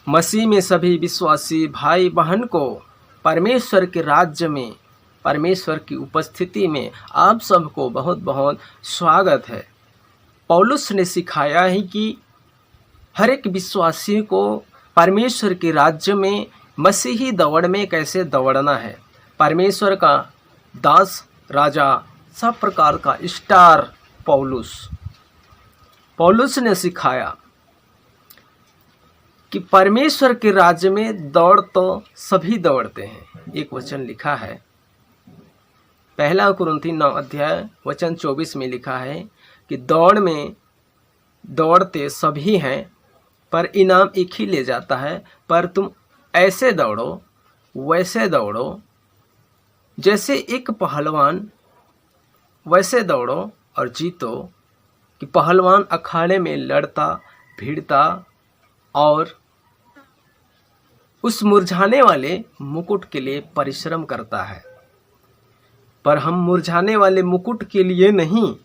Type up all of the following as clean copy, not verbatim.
मसीह में सभी विश्वासी भाई बहन को परमेश्वर के राज्य में, परमेश्वर की उपस्थिति में आप सबको बहुत बहुत स्वागत है। पौलुस ने सिखाया है कि हर एक विश्वासी को परमेश्वर के राज्य में मसीही दौड़ में कैसे दौड़ना है। परमेश्वर का दास, राजा, सब प्रकार का स्टार पौलुस ने सिखाया कि परमेश्वर के राज्य में दौड़ तो सभी दौड़ते हैं। एक वचन लिखा है, पहला कुरिन्थी 9 अध्याय वचन 24 में लिखा है कि दौड़ में दौड़ते सभी हैं पर इनाम एक ही ले जाता है। पर तुम ऐसे दौड़ो, वैसे दौड़ो, जैसे एक पहलवान, वैसे दौड़ो और जीतो। कि पहलवान अखाड़े में लड़ता भिड़ता और उस मुरझाने वाले मुकुट के लिए परिश्रम करता है, पर हम मुरझाने वाले मुकुट के लिए नहीं,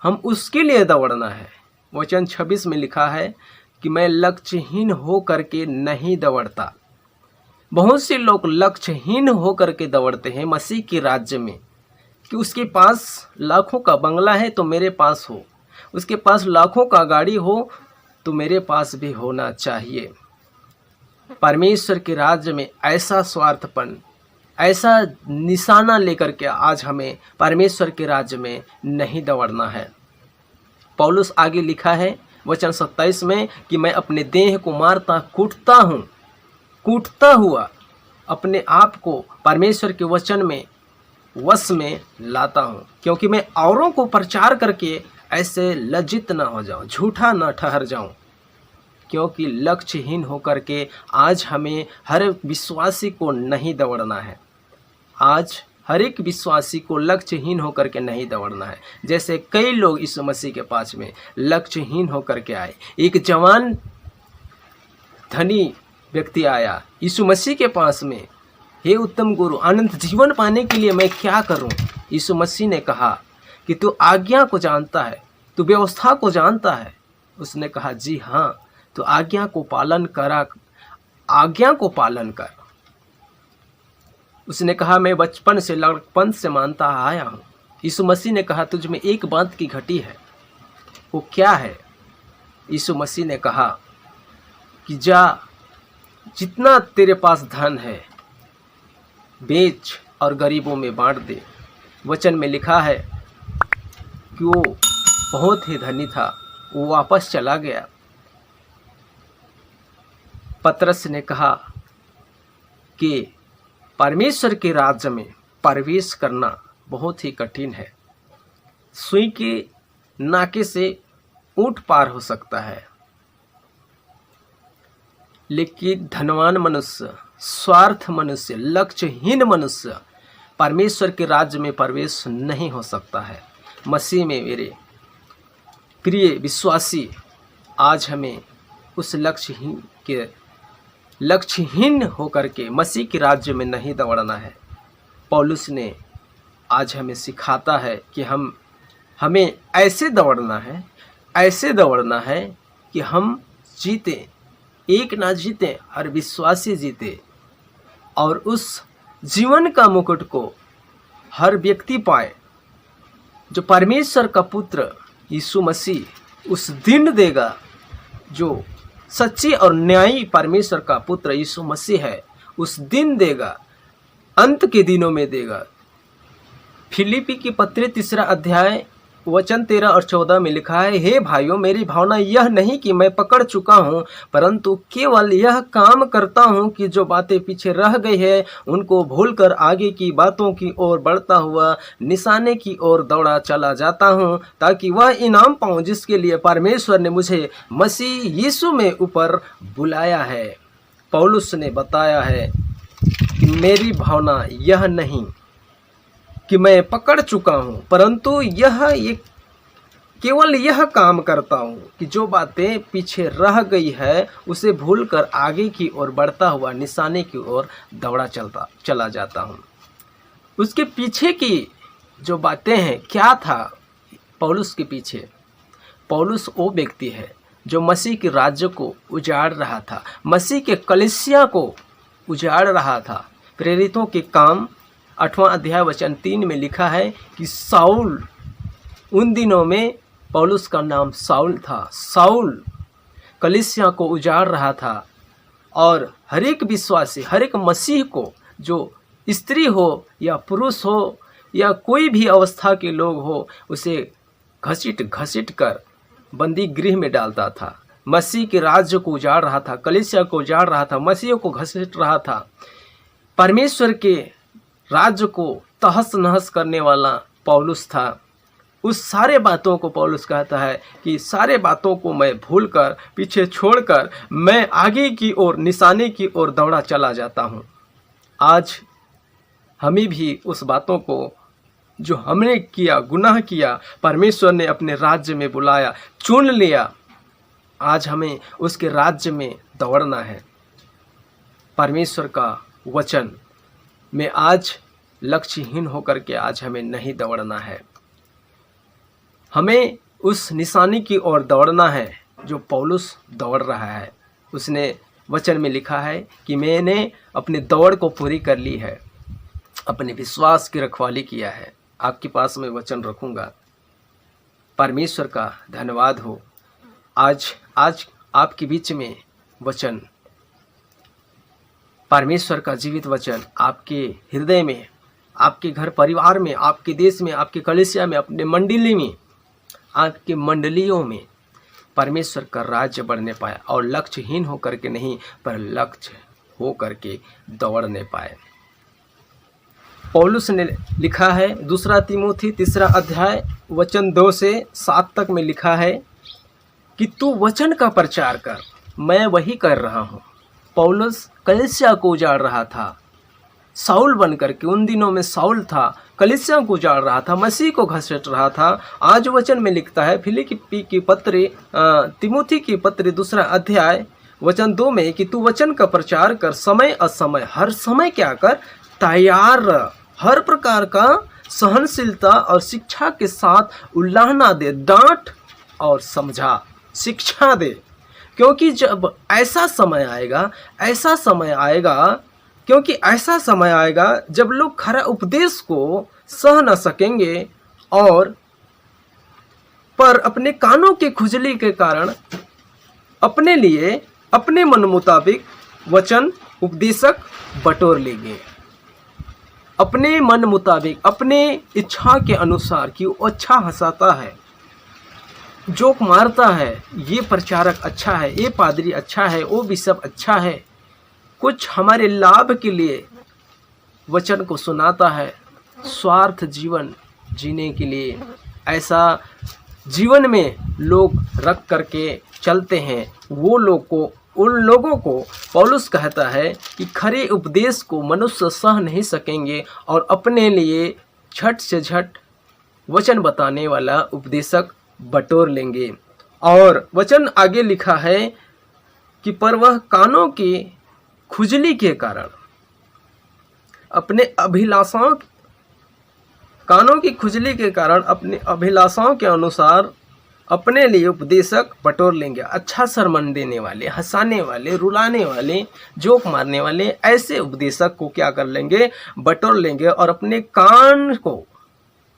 हम उसके लिए दौड़ना है। वचन 26 में लिखा है कि मैं लक्ष्यहीन हो करके नहीं दौड़ता। बहुत से लोग लक्ष्यहीन हो करके दौड़ते हैं मसीह के राज्य में, कि उसके पास लाखों का बंगला है तो मेरे पास हो, उसके पास लाखों का गाड़ी हो तो मेरे पास भी होना चाहिए। परमेश्वर के राज्य में ऐसा स्वार्थपन, ऐसा निशाना लेकर के आज हमें परमेश्वर के राज्य में नहीं दौड़ना है। पौलुस आगे लिखा है वचन 27 में कि मैं अपने देह को मारता कूटता हुआ अपने आप को परमेश्वर के वचन में वश में लाता हूँ, क्योंकि मैं औरों को प्रचार करके ऐसे लज्जित ना हो जाऊँ, झूठा ना ठहर जाऊँ। क्योंकि लक्ष्यहीन होकर के आज हमें हर विश्वासी को नहीं दौड़ना है। आज हर एक विश्वासी को लक्ष्यहीन होकर के नहीं दौड़ना है। जैसे कई लोग यीशु मसीह के पास में लक्ष्यहीन होकर के आए। एक जवान धनी व्यक्ति आया यीशु मसीह के पास में, हे उत्तम गुरु, अनंत जीवन पाने के लिए मैं क्या करूं? यीशु मसीह ने कहा कि तू आज्ञा को जानता है, तू व्यवस्था को जानता है। उसने कहा जी हाँ, तो आज्ञा को पालन कर। उसने कहा मैं बचपन से लड़कपन से मानता आया हूँ। यीशु मसीह ने कहा तुझ में एक बात की घटी है, वो क्या है? यीशु मसीह ने कहा कि जा, जितना तेरे पास धन है बेच और गरीबों में बांट दे। वचन में लिखा है कि वो बहुत ही धनी था, वो वापस चला गया। पतरस ने कहा कि परमेश्वर के राज्य में प्रवेश करना बहुत ही कठिन है। सुई के नाके से ऊंट पार हो सकता है, लेकिन धनवान मनुष्य, स्वार्थ मनुष्य, लक्ष्यहीन मनुष्य परमेश्वर के राज्य में प्रवेश नहीं हो सकता है। मसीह में मेरे प्रिय विश्वासी, आज हमें उस लक्ष्यहीन होकर के मसीह के राज्य में नहीं दौड़ना है। पौलुस ने आज हमें सिखाता है कि हमें ऐसे दौड़ना है कि हम जीते, एक ना जीते और विश्वासी जीते, और उस जीवन का मुकुट को हर व्यक्ति पाए जो परमेश्वर का पुत्र यीशु मसीह उस दिन देगा, जो सच्ची और न्यायी परमेश्वर का पुत्र यीशु मसीह है, उस दिन देगा, अंत के दिनों में देगा। फिलिपी की पत्री 3 अध्याय वचन 13 और 14 में लिखा है, हे भाइयों, मेरी भावना यह नहीं कि मैं पकड़ चुका हूँ, परंतु केवल यह काम करता हूँ कि जो बातें पीछे रह गई है उनको भूलकर आगे की बातों की ओर बढ़ता हुआ निशाने की ओर दौड़ा चला जाता हूँ, ताकि वह इनाम पाऊँ जिसके लिए परमेश्वर ने मुझे मसीह यीशु में ऊपर बुलाया है। पौलुस ने बताया है कि मेरी भावना यह नहीं कि मैं पकड़ चुका हूँ, परंतु केवल यह काम करता हूँ कि जो बातें पीछे रह गई है उसे भूलकर आगे की ओर बढ़ता हुआ निशाने की ओर दौड़ा चला जाता हूँ। उसके पीछे की जो बातें हैं, क्या था पौलुस के पीछे? पौलुस वो व्यक्ति है जो मसीह के राज्य को उजाड़ रहा था, मसीह के कलीसिया को उजाड़ रहा था। प्रेरितों के काम 8वां अध्याय वचन 3 में लिखा है कि साउल, उन दिनों में पौलुस का नाम साउल था। साउल कलीसिया को उजाड़ रहा था और हर एक विश्वासी, हर एक मसीह को, जो स्त्री हो या पुरुष हो या कोई भी अवस्था के लोग हो, उसे घसीट घसीट कर बंदी गृह में डालता था। मसीह के राज्य को उजाड़ रहा था, कलीसिया को उजाड़ रहा था, मसीह को घसीट रहा था। परमेश्वर के राज्य को तहस नहस करने वाला पौलुस था। उस सारे बातों को पौलुस कहता है कि सारे बातों को मैं भूलकर, पीछे छोड़कर मैं आगे की ओर, निशाने की ओर दौड़ा चला जाता हूँ। आज हमें भी उस बातों को जो हमने किया, गुनाह किया, परमेश्वर ने अपने राज्य में बुलाया, चुन लिया, आज हमें उसके राज्य में दौड़ना है। परमेश्वर का वचन में आज लक्ष्यहीन होकर के आज हमें नहीं दौड़ना है। हमें उस निशानी की ओर दौड़ना है जो पौलुस दौड़ रहा है। उसने वचन में लिखा है कि मैंने अपनी दौड़ को पूरी कर ली है, अपने विश्वास की रखवाली किया है। आपके पास मैं वचन रखूँगा। परमेश्वर का धन्यवाद हो। आज आपके बीच में वचन, परमेश्वर का जीवित वचन आपके हृदय में, आपके घर परिवार में, आपके देश में, आपके कलीसिया में, अपने मंडली में, आपके मंडलियों में परमेश्वर का राज्य बढ़ने पाए और लक्ष्यहीन होकर के नहीं, पर लक्ष्य होकर के दौड़ने पाए। पौलुस ने लिखा है 2 तीमुथी 3 अध्याय वचन 2 से 7 तक में लिखा है कि तू वचन का प्रचार कर। मैं वही कर रहा हूँ। पौलुस कलीसिया को उजाड़ रहा था, साउल बन करके। उन दिनों में साउल था, कलीसिया को उजाड़ रहा था, मसीह को घसीट रहा था। आज वचन में लिखता है फिलिप्पी की पत्री, तिमुथी की पत्री 2 अध्याय वचन 2 में कि तू वचन का प्रचार कर, समय असमय हर समय क्या कर, तैयार रह, हर प्रकार का सहनशीलता और शिक्षा के साथ उल्लाहना दे, डांट और समझा, शिक्षा दे। क्योंकि जब ऐसा समय आएगा, क्योंकि ऐसा समय आएगा जब लोग खरा उपदेश को सह न सकेंगे और पर अपने कानों की खुजली के कारण अपने लिए, अपने मन मुताबिक वचन उपदेशक बटोर लेंगे। अपने मन मुताबिक, अपने इच्छा के अनुसार कि वो अच्छा हंसाता है, जोक मारता है, ये प्रचारक अच्छा है, ये पादरी अच्छा है, वो बिशप अच्छा है, कुछ हमारे लाभ के लिए वचन को सुनाता है, स्वार्थ जीवन जीने के लिए ऐसा जीवन में लोग रख करके चलते हैं। उन लोगों को पौलुस कहता है कि खरे उपदेश को मनुष्य सह नहीं सकेंगे और अपने लिए झट से झट वचन बताने वाला उपदेशक बटोर लेंगे। और वचन आगे लिखा है कि पर वह कानों की खुजली के कारण अपने अभिलाषाओं, कानों की खुजली के कारण अपने अभिलाषाओं के अनुसार अपने लिए उपदेशक बटोर लेंगे। अच्छा सरमन देने वाले, हंसाने वाले, रुलाने वाले, जोक मारने वाले ऐसे उपदेशक को क्या कर लेंगे, बटोर लेंगे और अपने कान को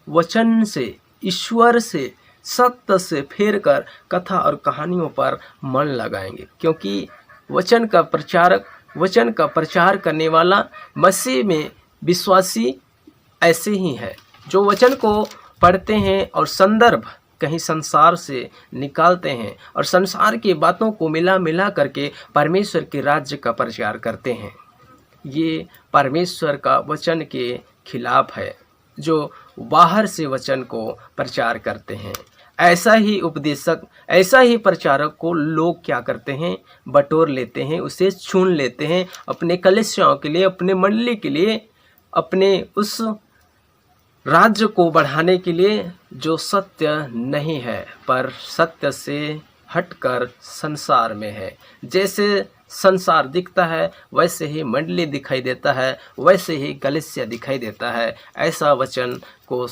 वचन से, ईश्वर से, सत्य से फेर कर कथा और कहानियों पर मन लगाएंगे। क्योंकि वचन का प्रचारक, वचन का प्रचार करने वाला मसीह में विश्वासी ऐसे ही है जो वचन को पढ़ते हैं और संदर्भ कहीं संसार से निकालते हैं और संसार की बातों को मिला करके परमेश्वर के राज्य का प्रचार करते हैं। ये परमेश्वर का वचन के खिलाफ है जो बाहर से वचन को प्रचार करते हैं। ऐसा ही उपदेशक, ऐसा ही प्रचारक को लोग क्या करते हैं, बटोर लेते हैं, उसे चुन लेते हैं अपने कलीसियाओं के लिए, अपने मंडली के लिए, अपने उस राज्य को बढ़ाने के लिए जो सत्य नहीं है पर सत्य से हटकर संसार में है। जैसे संसार दिखता है वैसे ही मंडली दिखाई देता है, वैसे ही कलीसिया दिखाई देता है। ऐसा वचन को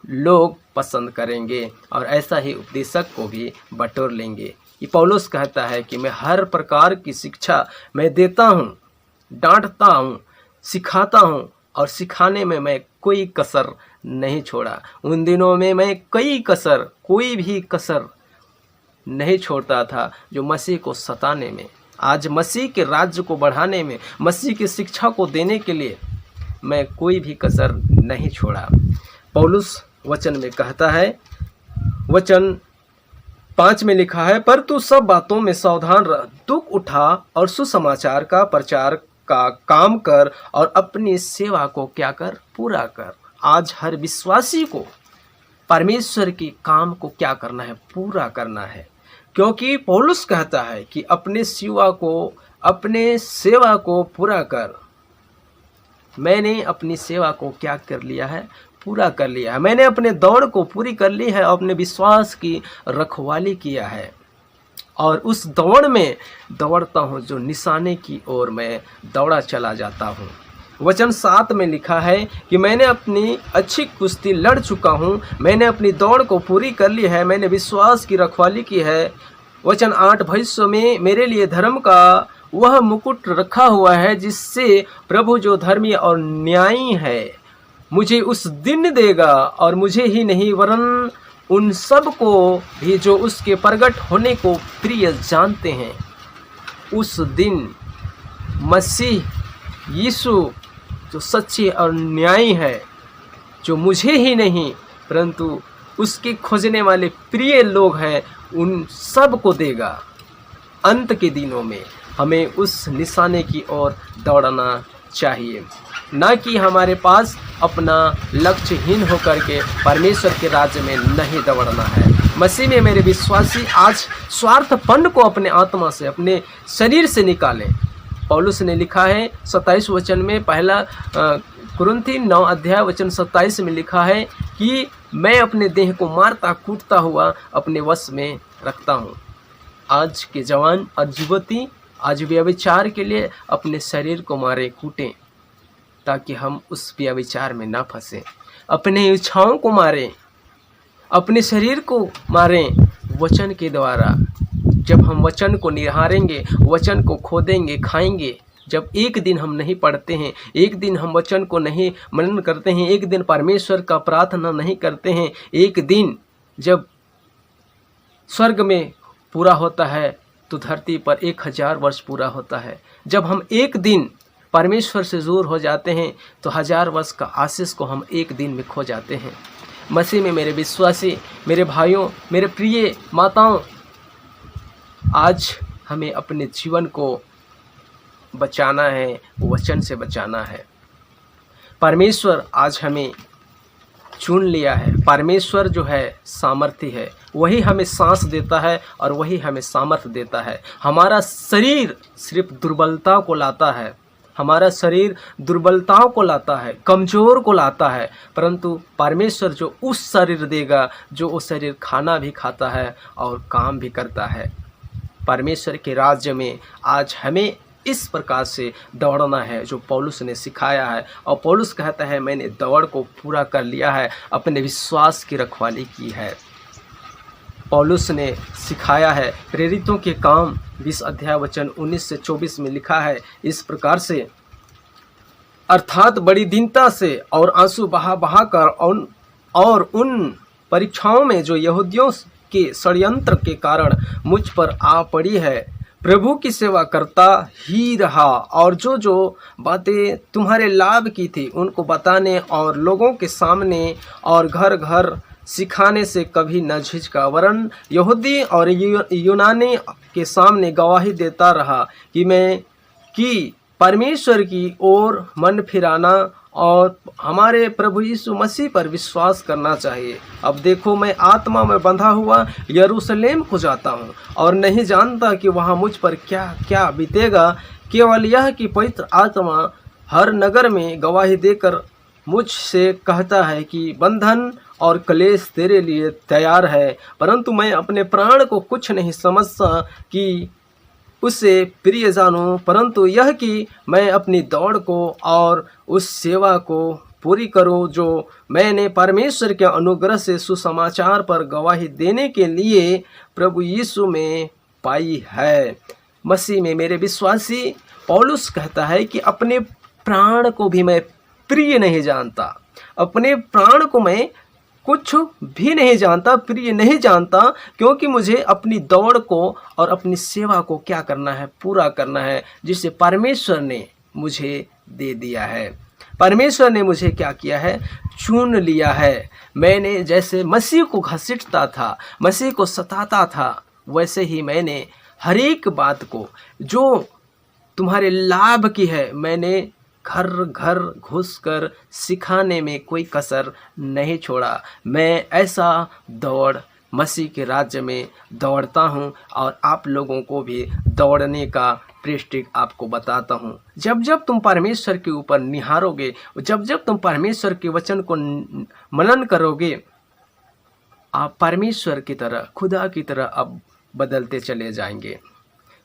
लोग पसंद करेंगे और ऐसा ही उपदेशक को भी बटोर लेंगे। कि पौलुस कहता है कि मैं हर प्रकार की शिक्षा मैं देता हूँ, डांटता हूँ, सिखाता हूँ और सिखाने में मैं कोई कसर नहीं छोड़ा। उन दिनों में मैं कोई भी कसर नहीं छोड़ता था जो मसीह को सताने में, आज मसीह के राज्य को बढ़ाने में, मसीह की शिक्षा को देने के लिए मैं कोई भी कसर नहीं छोड़ा। पौलुस वचन में कहता है, वचन 5 में लिखा है, पर तू सब बातों में सावधान रह, दुख उठा और सुसमाचार का प्रचार का काम कर और अपनी सेवा को क्या कर, पूरा कर। आज हर विश्वासी को परमेश्वर की काम को क्या करना है, पूरा करना है, क्योंकि पौलुस कहता है कि अपने सेवा को पूरा कर। मैंने अपनी सेवा को क्या कर लिया है, पूरा कर लिया है। मैंने अपने दौड़ को पूरी कर ली है, अपने विश्वास की रखवाली किया है और उस दौड़ में दौड़ता हूँ जो निशाने की ओर मैं दौड़ा चला जाता हूँ। वचन 7 में लिखा है कि मैंने अपनी अच्छी कुश्ती लड़ चुका हूँ, मैंने अपनी दौड़ को पूरी कर ली है, मैंने विश्वास की रखवाली की है। वचन 8, भविष्य में मेरे लिए धर्म का वह मुकुट रखा हुआ है जिससे प्रभु जो धर्मी और न्यायी है मुझे उस दिन देगा, और मुझे ही नहीं वरन उन सब को भी जो उसके प्रगट होने को प्रिय जानते हैं। उस दिन मसीह यीशु जो सच्चे और न्यायी है, जो मुझे ही नहीं परंतु उसके खोजने वाले प्रिय लोग हैं, उन सब को देगा। अंत के दिनों में हमें उस निशाने की ओर दौड़ना चाहिए, ना कि हमारे पास अपना लक्ष्यहीन होकर के परमेश्वर के राज्य में नहीं दौड़ना है। मसीह में मेरे विश्वासी आज स्वार्थपन को अपने आत्मा से, अपने शरीर से निकालें। पौलुस ने लिखा है 27 वचन में, पहला कुरिन्थी 9 अध्याय वचन 27 में लिखा है कि मैं अपने देह को मारता कूटता हुआ अपने वश में रखता हूँ। आज के जवान और युवती आज व्यभिचार के लिए अपने शरीर को मारे कूटें ताकि हम उस व्यभिचार में ना फंसें, अपने इच्छाओं को मारें, अपने शरीर को मारें वचन के द्वारा। जब हम वचन को निहारेंगे, वचन को खोदेंगे, खाएंगे, जब एक दिन हम नहीं पढ़ते हैं, एक दिन हम वचन को नहीं मनन करते हैं, एक दिन परमेश्वर का प्रार्थना नहीं करते हैं, एक दिन जब स्वर्ग में पूरा होता है तो धरती पर 1000 वर्ष पूरा होता है। जब हम एक दिन परमेश्वर से दूर हो जाते हैं तो 1000 वर्ष का आशीष को हम एक दिन में खो जाते हैं। मसीह में मेरे विश्वासी, मेरे भाइयों, मेरे प्रिय माताओं, आज हमें अपने जीवन को बचाना है, वचन से बचाना है। परमेश्वर आज हमें चुन लिया है। परमेश्वर जो है सामर्थ्य है, वही हमें सांस देता है और वही हमें सामर्थ्य देता है। हमारा शरीर सिर्फ दुर्बलता को लाता है, हमारा शरीर दुर्बलताओं को लाता है, कमज़ोर को लाता है, परंतु परमेश्वर जो उस शरीर देगा जो उस शरीर खाना भी खाता है और काम भी करता है। परमेश्वर के राज्य में आज हमें इस प्रकार से दौड़ना है जो पौलुस ने सिखाया है। और पौलुस कहता है मैंने दौड़ को पूरा कर लिया है, अपने विश्वास की रखवाली की है। पौलुस ने सिखाया है। प्रेरितों के काम 20 अध्याय वचन 19 से 24 में लिखा है इस प्रकार से, अर्थात बड़ी दीनता से और आंसू बहा बहा कर और उन परीक्षाओं में जो यहूदियों के षड्यंत्र के कारण मुझ पर आ पड़ी है, प्रभु की सेवा करता ही रहा और जो जो बातें तुम्हारे लाभ की थी उनको बताने और लोगों के सामने और घर घर सिखाने से कभी न झिझका, वरन यहूदी और यूनानी के सामने गवाही देता रहा कि परमेश्वर की ओर मन फिराना और हमारे प्रभु यीशु मसीह पर विश्वास करना चाहिए। अब देखो मैं आत्मा में बंधा हुआ यरूशलेम को जाता हूँ और नहीं जानता कि वहाँ मुझ पर क्या क्या बीतेगा। केवल यह कि पवित्र आत्मा हर नगर में गवाही देकर मुझसे कहता है कि बंधन और क्लेश तेरे लिए तैयार है, परंतु मैं अपने प्राण को कुछ नहीं समझता कि उसे प्रिय जानूं, परंतु यह कि मैं अपनी दौड़ को और उस सेवा को पूरी करूं जो मैंने परमेश्वर के अनुग्रह से सुसमाचार पर गवाही देने के लिए प्रभु यीशु में पाई है। मसीह में मेरे विश्वासी, पौलुस कहता है कि अपने प्राण को भी मैं प्रिय नहीं जानता, अपने प्राण को मैं कुछ भी नहीं जानता, प्रिय नहीं जानता, क्योंकि मुझे अपनी दौड़ को और अपनी सेवा को क्या करना है, पूरा करना है, जिसे परमेश्वर ने मुझे दे दिया है। परमेश्वर ने मुझे क्या किया है, चुन लिया है। मैंने जैसे मसीह को घसीटता था, मसीह को सताता था, वैसे ही मैंने हर एक बात को जो तुम्हारे लाभ की है, मैंने घर घर घुसकर सिखाने में कोई कसर नहीं छोड़ा। मैं ऐसा दौड़ मसीह के राज्य में दौड़ता हूँ और आप लोगों को भी दौड़ने का पृष्ठ आपको बताता हूँ। जब जब तुम परमेश्वर के ऊपर निहारोगे, जब जब तुम परमेश्वर के वचन को मनन करोगे, आप परमेश्वर की तरह, खुदा की तरह अब बदलते चले जाएंगे।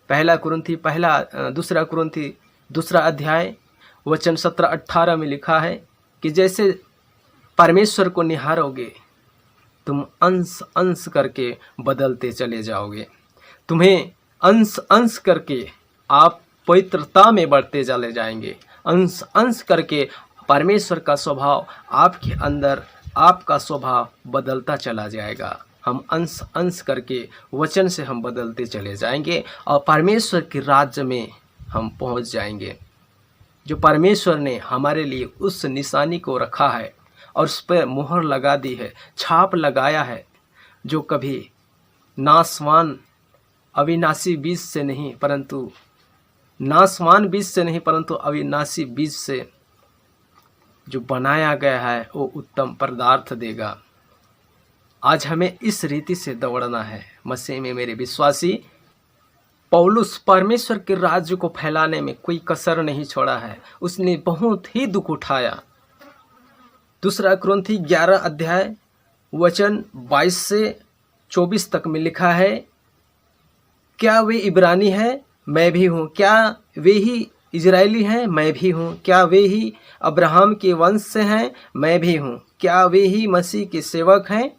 दूसरा कुरिन्थी दूसरा अध्याय वचन 17-18 में लिखा है कि जैसे परमेश्वर को निहारोगे, तुम अंश अंश करके बदलते चले जाओगे। तुम्हें अंश अंश करके आप पवित्रता में बढ़ते चले जाएंगे। अंश अंश करके परमेश्वर का स्वभाव आपके अंदर, आपका स्वभाव बदलता चला जाएगा। हम अंश अंश करके वचन से हम बदलते चले जाएंगे और परमेश्वर के राज्य में हम पहुंच जाएंगे। जो परमेश्वर ने हमारे लिए उस निशानी को रखा है और उस पर मुहर लगा दी है, छाप लगाया है, जो कभी नासवान अविनाशी बीज से नहीं परंतु अविनाशी बीज से जो बनाया गया है, वो उत्तम पदार्थ देगा। आज हमें इस रीति से दौड़ना है। मसीह में मेरे विश्वासी, पौलुस परमेश्वर के राज्य को फैलाने में कोई कसर नहीं छोड़ा है। उसने बहुत ही दुख उठाया। दूसरा कुरिन्थी 11 अध्याय वचन 22 से 24 तक में लिखा है, क्या वे इब्रानी हैं? मैं भी हूँ। क्या वे ही इजरायली हैं? मैं भी हूँ। क्या वे ही अब्राहम के वंश से हैं? मैं भी हूँ। क्या वे ही मसीह के सेवक हैं?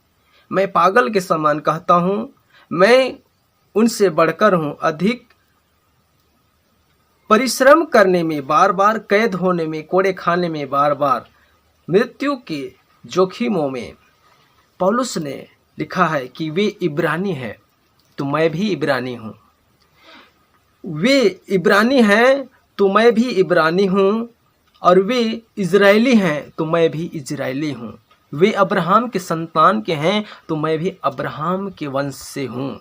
मैं पागल के समान कहता हूँ, मैं उनसे बढ़कर हूँ। अधिक परिश्रम करने में, बार बार कैद होने में, कोड़े खाने में, बार बार मृत्यु के जोखिमों में पौलुस ने लिखा है कि वे इब्रानी हैं तो मैं भी इब्रानी हूँ। वे इब्रानी हैं तो मैं भी इब्रानी हूँ, और वे इजरायली हैं तो मैं भी इजरायली हूँ। वे अब्राहम के संतान के हैं तो मैं भी अब्राहम के वंश से हूँ।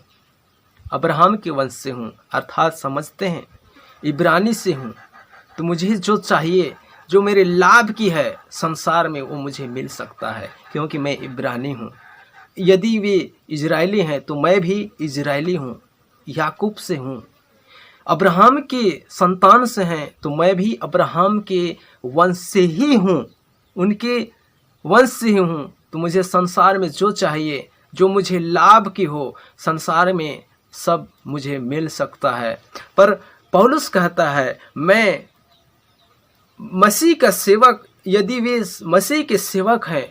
अब्राहम के वंश से हूँ अर्थात समझते हैं इब्रानी से हूँ। तो मुझे जो चाहिए, जो मेरे लाभ की है संसार में, वो मुझे मिल सकता है क्योंकि मैं इब्रानी हूँ। यदि वे इजरायली हैं तो मैं भी इजरायली हूँ, याकूब से हूँ। अब्राहम के संतान से हैं तो मैं भी अब्राहम के वंश से ही हूँ, उनके वंश से ही हूँ। तो मुझे संसार में जो चाहिए, जो मुझे लाभ की हो, संसार में सब मुझे मिल सकता है। पर पौलुस कहता है, मैं मसीह का सेवक, यदि वे मसीह के सेवक हैं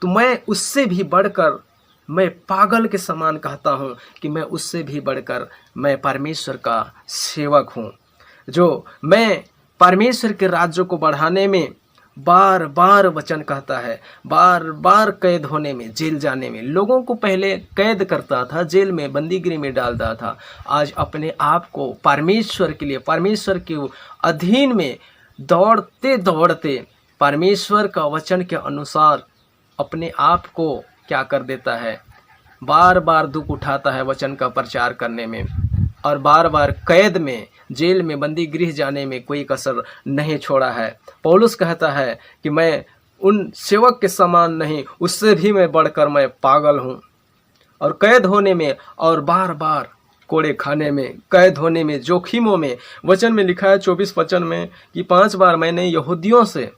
तो मैं उससे भी बढ़कर, मैं पागल के समान कहता हूँ कि मैं उससे भी बढ़कर मैं परमेश्वर का सेवक हूँ। जो मैं परमेश्वर के राज्य को बढ़ाने में बार बार वचन कहता है, बार बार कैद होने में, जेल जाने में, लोगों को पहले कैद करता था, जेल में, बंदीगिरी में डालता था। आज अपने आप को परमेश्वर के लिए, परमेश्वर के अधीन में दौड़ते दौड़ते परमेश्वर का वचन के अनुसार अपने आप को क्या कर देता है, बार बार दुख उठाता है वचन का प्रचार करने में, और बार बार कैद में, जेल में, बंदी गृह जाने में कोई कसर नहीं छोड़ा है। पौलुस कहता है कि मैं उन सेवक के समान नहीं, उससे भी मैं बढ़कर मैं पागल हूँ। और कैद होने में और बार बार कोड़े खाने में, कैद होने में, जोखिमों में, वचन में लिखा है 24 वचन में कि 5 बार मैंने यहूदियों से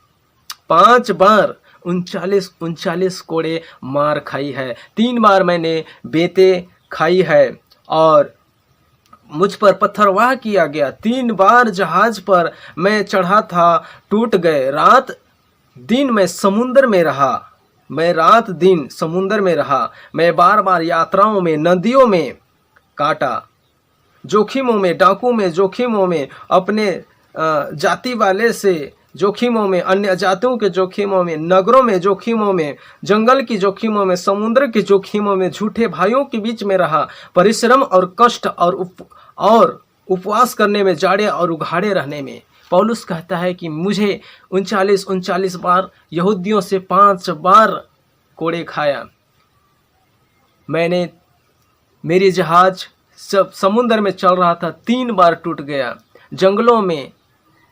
5 बार 39 कोड़े मार खाई है। 3 बार मैंने बेते खाई है और मुझ पर पत्थरवाह किया गया। 3 बार जहाज पर मैं चढ़ा था, टूट गए। रात दिन मैं समुद्र में रहा, मैं रात दिन समुद्र में रहा। मैं बार बार यात्राओं में, नदियों में काटा। जोखिमों में, डाकू में, जोखिमों में, अपने जाति वाले से जोखिमों में, अन्य जातियों के जोखिमों में, नगरों में जोखिमों में, जंगल की जोखिमों में, समुद्र के जोखिमों में, झूठे भाइयों के बीच में रहा, परिश्रम और कष्ट और उपवास करने में, जाड़े और उघाड़े रहने में। पौलुस कहता है कि मुझे 39 बार यहूदियों से 5 बार कोड़े खाया। मेरी जहाज सब समुद्र में चल रहा था, 3 बार टूट गया। जंगलों में,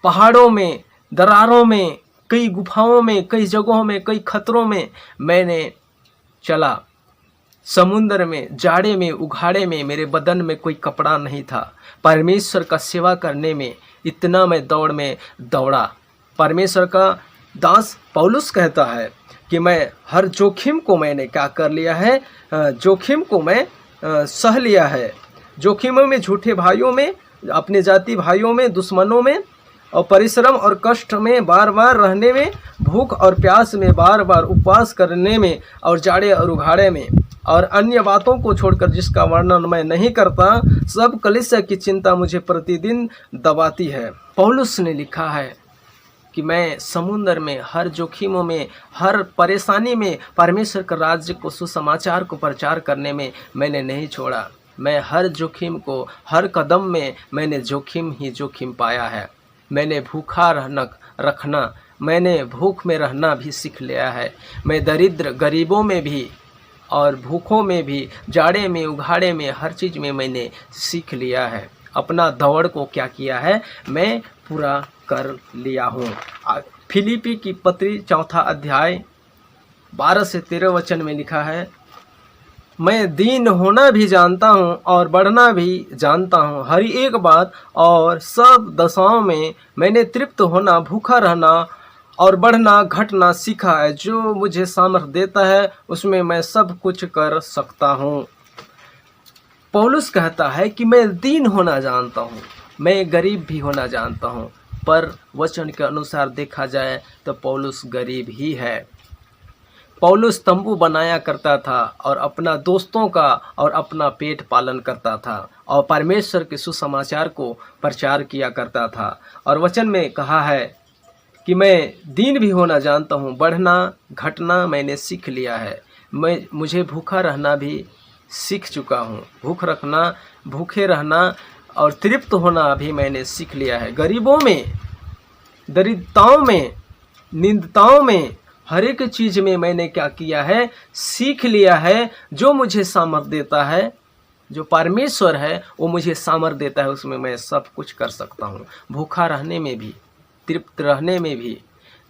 पहाड़ों में, दरारों में, कई गुफाओं में, कई जगहों में, कई खतरों में मैंने चला। समुद्र में, जाड़े में, उघाड़े में मेरे बदन में कोई कपड़ा नहीं था। परमेश्वर का सेवा करने में इतना मैं दौड़ में दौड़ा। परमेश्वर का दास पौलुस कहता है कि मैं हर जोखिम को मैंने क्या कर लिया है, जोखिम को मैं सह लिया है। जोखिमों में, झूठे भाइयों में, अपने जाति भाइयों में, दुश्मनों में, और परिश्रम और कष्ट में, बार बार रहने में, भूख और प्यास में, बार बार उपवास करने में, और जाड़े और उघाड़े में, और अन्य बातों को छोड़कर जिसका वर्णन मैं नहीं करता, सब कलीसिया की चिंता मुझे प्रतिदिन दबाती है। पौलुस ने लिखा है कि मैं समुद्र में, हर जोखिमों में, हर परेशानी में परमेश्वर के राज्य को, सुसमाचार को प्रचार करने में मैंने नहीं छोड़ा। मैं हर जोखिम को, हर कदम में मैंने जोखिम ही जोखिम पाया है। मैंने भूखा रखना, मैंने भूख में रहना भी सीख लिया है। मैं दरिद्र, गरीबों में भी और भूखों में भी, जाड़े में, उघाड़े में, हर चीज़ में मैंने सीख लिया है। अपना दौड़ को क्या किया है, मैं पूरा कर लिया हूँ। फिलिपी की पत्री 4 अध्याय 12 से 13 वचन में लिखा है, मैं दीन होना भी जानता हूँ और बढ़ना भी जानता हूँ। हर एक बात और सब दशाओं में मैंने तृप्त होना, भूखा रहना और बढ़ना, घटना सीखा है। जो मुझे सामर्थ्य देता है उसमें मैं सब कुछ कर सकता हूँ। पौलुस कहता है कि मैं दीन होना जानता हूँ, मैं गरीब भी होना जानता हूँ, पर वचन के अनुसार देखा जाए तो पौलुस गरीब ही है। पौलुस तंबू बनाया करता था और अपना दोस्तों का और अपना पेट पालन करता था और परमेश्वर के सुसमाचार को प्रचार किया करता था। और वचन में कहा है कि मैं दीन भी होना जानता हूँ, बढ़ना घटना मैंने सीख लिया है। मुझे भूखा रहना भी सीख चुका हूँ, भूखे रहना और तृप्त होना भी मैंने सीख लिया है। गरीबों में, दरिद्रताओं में, निंदताओं में, हर एक चीज़ में मैंने क्या किया है, सीख लिया है। जो मुझे सामर्थ्य देता है, जो परमेश्वर है वो मुझे सामर्थ्य देता है, उसमें मैं सब कुछ कर सकता हूँ। भूखा रहने में भी, तृप्त रहने में भी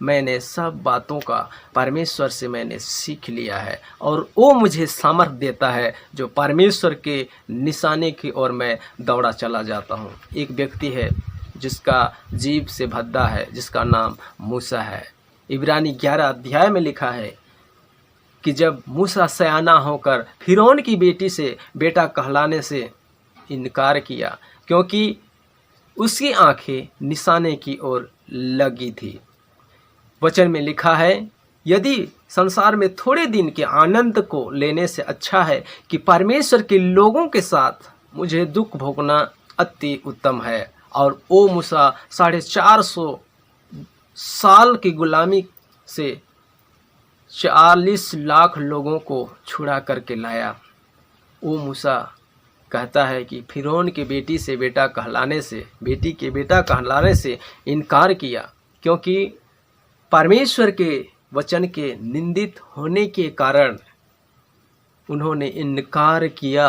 मैंने सब बातों का परमेश्वर से मैंने सीख लिया है और वो मुझे सामर्थ्य देता है, जो परमेश्वर के निशाने की ओर मैं दौड़ा चला जाता हूँ। एक व्यक्ति है जिसका जीभ से भद्दा है, जिसका नाम मूसा है। इब्रानी 11 अध्याय में लिखा है कि जब मूसा सयाना होकर फिरौन की बेटी से बेटा कहलाने से इनकार किया, क्योंकि उसकी आंखें निशाने की ओर लगी थी। वचन में लिखा है, यदि संसार में थोड़े दिन के आनंद को लेने से अच्छा है कि परमेश्वर के लोगों के साथ मुझे दुख भोगना अति उत्तम है। और ओ मूसा 450 साल की गुलामी से 40 लाख लोगों को छुड़ा करके लाया। ओ मूसा कहता है कि फिरौन की बेटी से बेटा कहलाने से, बेटी के बेटा कहलाने से इनकार किया, क्योंकि परमेश्वर के वचन के निंदित होने के कारण उन्होंने इनकार किया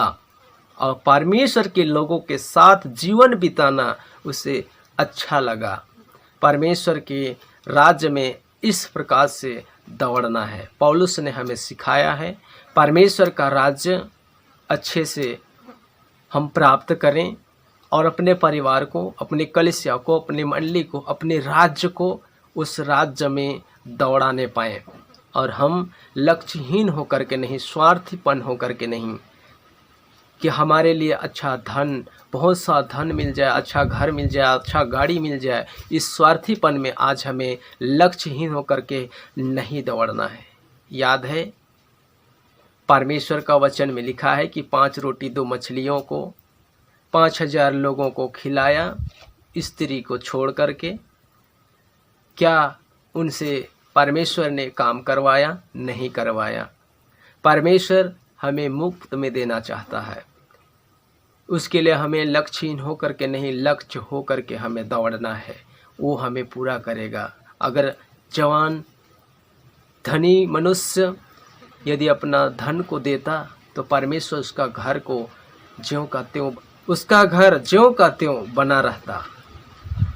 और परमेश्वर के लोगों के साथ जीवन बिताना उसे अच्छा लगा। परमेश्वर के राज्य में इस प्रकार से दौड़ना है। पौलुस ने हमें सिखाया है, परमेश्वर का राज्य अच्छे से हम प्राप्त करें और अपने परिवार को, अपने कलीसिया को, अपनी मंडली को, अपने राज्य को उस राज्य में दौड़ाने पाएँ। और हम लक्ष्यहीन होकर के नहीं, स्वार्थीपन होकर के नहीं कि हमारे लिए अच्छा धन, बहुत सा धन मिल जाए, अच्छा घर मिल जाए, अच्छा गाड़ी मिल जाए। इस स्वार्थीपन में आज हमें लक्ष्यहीन होकर के नहीं दौड़ना है। याद है परमेश्वर का वचन में लिखा है कि 5 रोटी 2 मछलियों को 5,000 लोगों को खिलाया स्त्री को छोड़ करके। क्या उनसे परमेश्वर ने काम करवाया? नहीं करवाया। परमेश्वर हमें मुफ्त में देना चाहता है। उसके लिए हमें लक्ष्यहीन होकर के नहीं, लक्ष्य होकर के हमें दौड़ना है। वो हमें पूरा करेगा। अगर जवान धनी मनुष्य यदि अपना धन को देता तो परमेश्वर उसका घर को ज्यों का त्यों, उसका घर ज्यों का त्यों बना रहता।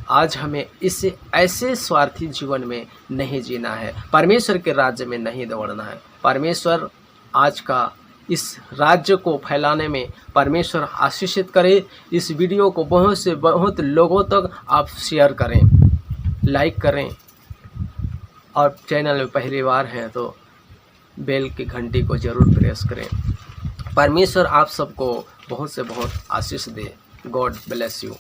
आज हमें इस ऐसे स्वार्थी जीवन में नहीं जीना है। परमेश्वर के राज्य में नहीं दौड़ना है। परमेश्वर आज का इस राज्य को फैलाने में परमेश्वर आशीषित करे। इस वीडियो को बहुत से बहुत लोगों तक आप शेयर करें, लाइक करें, और चैनल में पहली बार हैं तो बेल की घंटी को ज़रूर प्रेस करें। परमेश्वर आप सबको बहुत से बहुत आशीष दे। God bless you.